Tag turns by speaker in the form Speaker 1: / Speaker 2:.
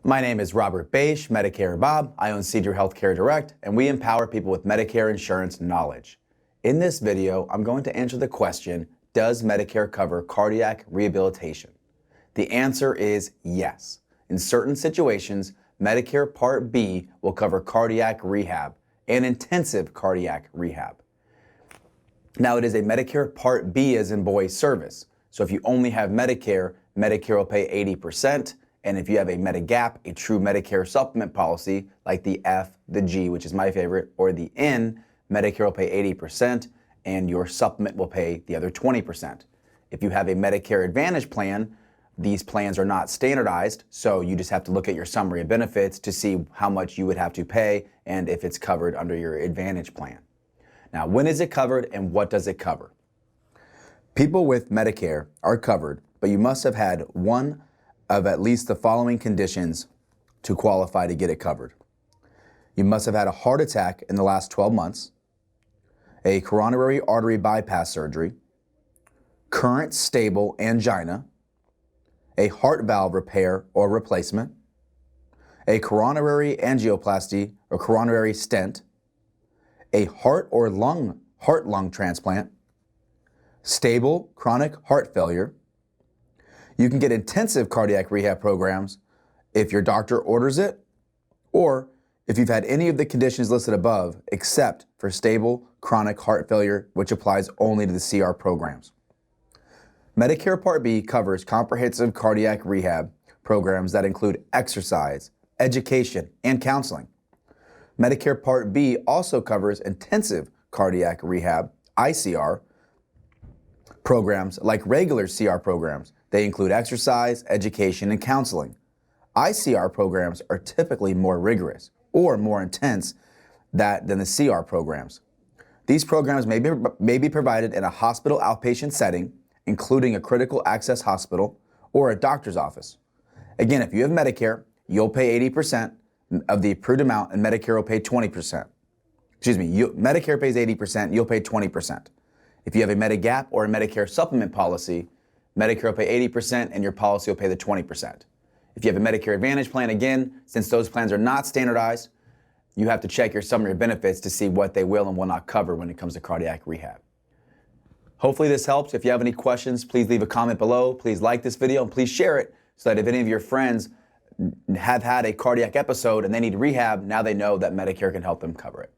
Speaker 1: My name is Robert Beisch, Medicare Bob. I own Cedar Healthcare Direct, and we empower people with Medicare insurance knowledge. In this video, I'm going to answer the question, does Medicare cover cardiac rehabilitation? The answer is yes. In certain situations, Medicare Part B will cover cardiac rehab and intensive cardiac rehab. Now, it is a Medicare Part B as in boy service. So if you only have Medicare, Medicare will pay 80%. And if you have a Medigap, a true Medicare supplement policy, like the F, the G, which is my favorite, or the N, Medicare will pay 80%, and your supplement will pay the other 20%. If you have a Medicare Advantage plan, these plans are not standardized, so you just have to look at your summary of benefits to see how much you would have to pay and if it's covered under your Advantage plan. Now, when is it covered and what does it cover? People with Medicare are covered, but you must have had one of at least the following conditions to qualify to get it covered. You must have had a heart attack in the last 12 months, a coronary artery bypass surgery, current stable angina, a heart valve repair or replacement, a coronary angioplasty or coronary stent, a heart lung transplant, stable chronic heart failure. You can get intensive cardiac rehab programs if your doctor orders it, or if you've had any of the conditions listed above, except for stable chronic heart failure, which applies only to the CR programs. Medicare Part B covers comprehensive cardiac rehab programs that include exercise, education, and counseling. Medicare Part B also covers intensive cardiac rehab, ICR, programs like regular CR programs. They include exercise, education, and counseling. ICR programs are typically more rigorous or more intense than the CR programs. These programs may be provided in a hospital outpatient setting, including a critical access hospital or a doctor's office. Again, if you have Medicare, you'll pay 80% of the approved amount and Medicare will pay 20%. Medicare pays 80%, you'll pay 20%. If you have a Medigap or a Medicare supplement policy, Medicare will pay 80% and your policy will pay the 20%. If you have a Medicare Advantage plan, again, since those plans are not standardized, you have to check your summary of benefits to see what they will and will not cover when it comes to cardiac rehab. Hopefully this helps. If you have any questions, please leave a comment below. Please like this video and please share it so that if any of your friends have had a cardiac episode and they need rehab, now they know that Medicare can help them cover it.